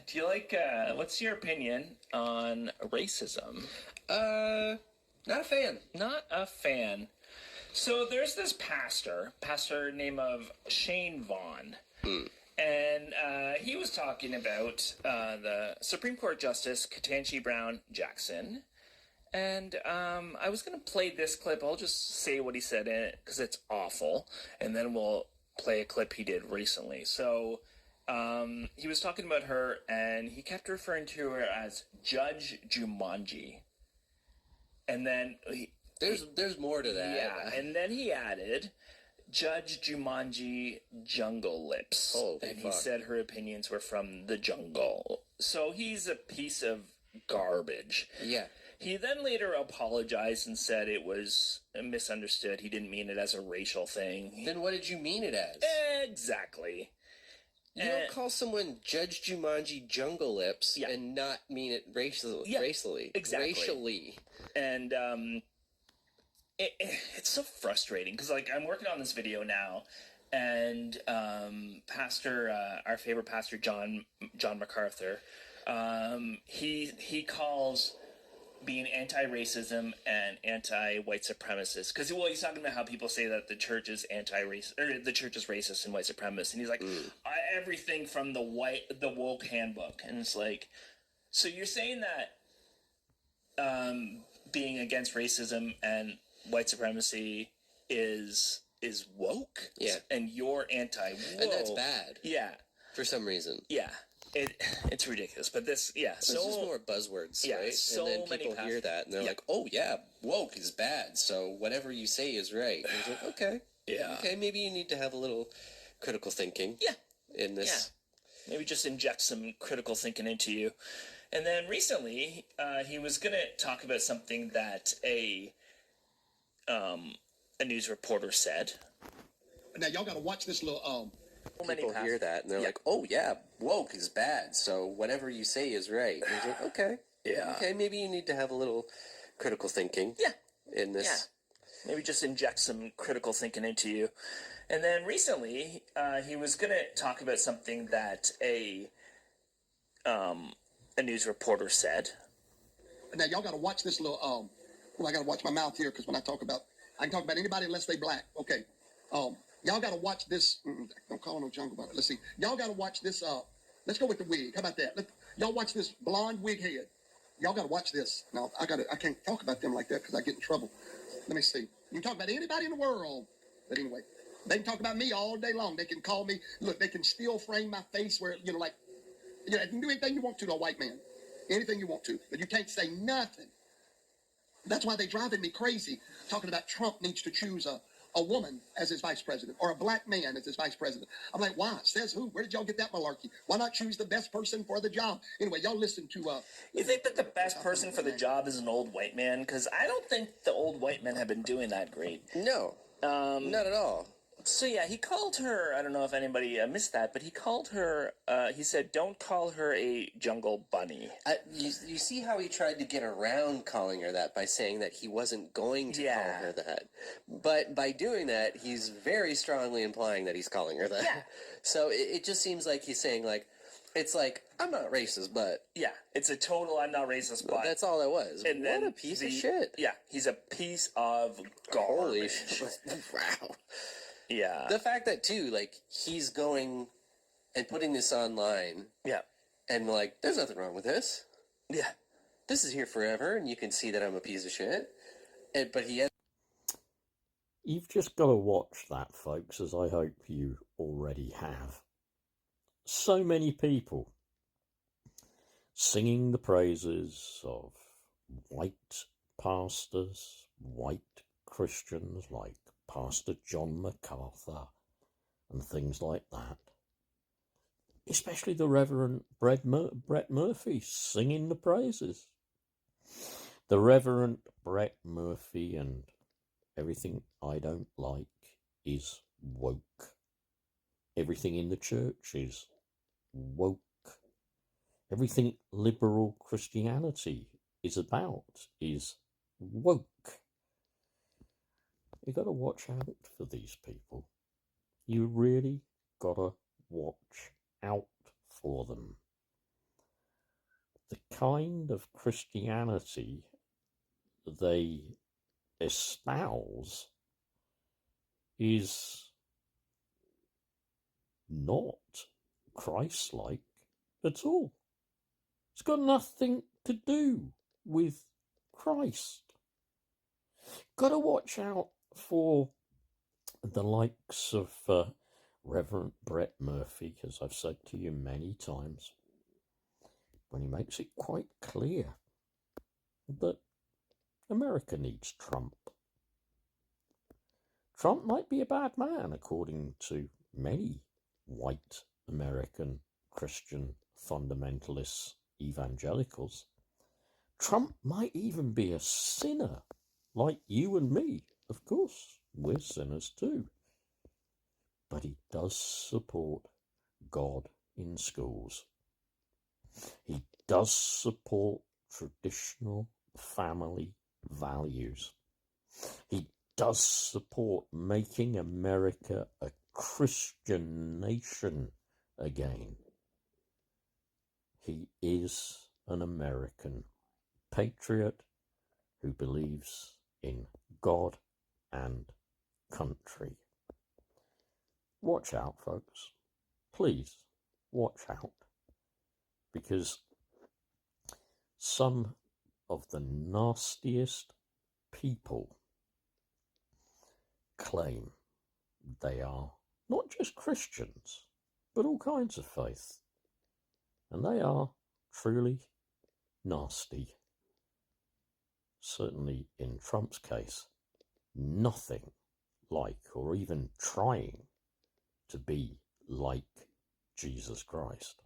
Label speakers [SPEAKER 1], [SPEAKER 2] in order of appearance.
[SPEAKER 1] Do you like, what's your opinion on racism?
[SPEAKER 2] Not a fan.
[SPEAKER 1] Not a fan. So there's this pastor named of Shane Vaughn. And he was talking about the Supreme Court Justice Ketanji Brown Jackson. And I was going to play this clip. I'll just say what he said in it because it's awful. And then we'll play a clip he did recently. So he was talking about her, and he kept referring to her as Judge Jumanji. And then
[SPEAKER 2] there's more to that.
[SPEAKER 1] Yeah, and then he added Judge Jumanji Jungle Lips.
[SPEAKER 2] Oh,
[SPEAKER 1] and
[SPEAKER 2] fuck.
[SPEAKER 1] He said her opinions were from the jungle. So he's a piece of garbage.
[SPEAKER 2] Yeah.
[SPEAKER 1] He then later apologized and said it was misunderstood. He didn't mean it as a racial thing.
[SPEAKER 2] Then what did you mean it as?
[SPEAKER 1] Exactly.
[SPEAKER 2] You don't call someone Judge Jumanji Jungle Lips and not mean it racially.
[SPEAKER 1] Exactly.
[SPEAKER 2] Racially.
[SPEAKER 1] And it's so frustrating because, like, I'm working on this video now, and our favorite pastor, John McCarther, he calls being anti-racism and anti-white supremacist, because he's talking about how people say that the church is the church is racist and white supremacist, and he's like, everything from the woke handbook, and it's like, so you're saying that being against racism and white supremacy is woke, and you're anti-woke,
[SPEAKER 2] and that's bad, for some reason,
[SPEAKER 1] It's ridiculous, but this,
[SPEAKER 2] it's just more buzzwords, right?
[SPEAKER 1] So
[SPEAKER 2] and then people hear that, and they're like, "Oh yeah, woke is bad, so whatever you say is right." And it's like, okay, okay, maybe you need to have a little critical thinking, in this.
[SPEAKER 1] Yeah. Maybe just inject some critical thinking into you. And then recently, he was going to talk about something that a news reporter said.
[SPEAKER 3] Now y'all got to watch this little
[SPEAKER 2] People hear that, and they're like, "Oh yeah, woke is bad, so whatever you say is right." And it's like, okay, okay, maybe you need to have a little critical thinking, in this.
[SPEAKER 1] Maybe just inject some critical thinking into you. And then recently, he was going to talk about something that a news reporter said.
[SPEAKER 3] Now y'all got to watch this little I got to watch my mouth here because when I can talk about anybody unless they black. Okay. Y'all got to watch this. Don't call it no jungle about it. Let's see. Y'all got to watch this. Let's go with the wig. How about that? Y'all watch this blonde wig head. Y'all got to watch this. Now, I can't talk about them like that because I get in trouble. Let me see. You can talk about anybody in the world. But anyway, they can talk about me all day long. They can call me. Look, they can still frame my face where, you can do anything you want to a white man. Anything you want to. But you can't say nothing. That's why they're driving me crazy. Talking about Trump needs to choose a woman as his vice president or a black man as his vice president. I'm like, why? Says who? Where did y'all get that malarkey? Why not choose the best person for the job? Anyway, y'all listen to...
[SPEAKER 1] You think that the best person for the job is an old white man? Because I don't think the old white men have been doing that great.
[SPEAKER 2] No. Not at all.
[SPEAKER 1] So yeah, he called her, I don't know if anybody missed that, but he called her, he said, don't call her a jungle bunny.
[SPEAKER 2] You see how he tried to get around calling her that by saying that he wasn't going to call her that. But by doing that, he's very strongly implying that he's calling her that.
[SPEAKER 1] Yeah.
[SPEAKER 2] So it just seems like he's saying, like, it's like, I'm not racist, but...
[SPEAKER 1] Yeah, it's a total I'm not racist, but...
[SPEAKER 2] That's all that was.
[SPEAKER 1] And
[SPEAKER 2] what a piece of shit.
[SPEAKER 1] Yeah, he's a piece of garbage.
[SPEAKER 2] Holy shit. Wow.
[SPEAKER 1] Yeah.
[SPEAKER 2] The fact that, too, like, he's going and putting this online.
[SPEAKER 1] Yeah.
[SPEAKER 2] And, like, there's nothing wrong with this.
[SPEAKER 1] Yeah.
[SPEAKER 2] This is here forever, and you can see that I'm a piece of shit. But he...
[SPEAKER 4] You've just got to watch that, folks, as I hope you already have. So many people singing the praises of white pastors, white Christians like Pastor John McCarther and things like that. Especially the Reverend Brett Murphy singing the praises. The Reverend Brett Murphy and everything I don't like is woke. Everything in the church is woke. Everything liberal Christianity is about is woke. You got to watch out for these people. You really got to watch out for them. The kind of Christianity they espouse is not Christ-like at all. It's got nothing to do with Christ. Got to watch out for the likes of Reverend Brett Murphy, as I've said to you many times, when he makes it quite clear that America needs Trump. Trump might be a bad man, according to many white American Christian fundamentalists, evangelicals. Trump might even be a sinner, like you and me. Of course, we're sinners too. But he does support God in schools. He does support traditional family values. He does support making America a Christian nation again. He is an American patriot who believes in God and country. Watch out, folks. Please, watch out. Because some of the nastiest people claim they are not just Christians, but all kinds of faith. And they are truly nasty. Certainly in Trump's case, nothing like or even trying to be like Jesus Christ.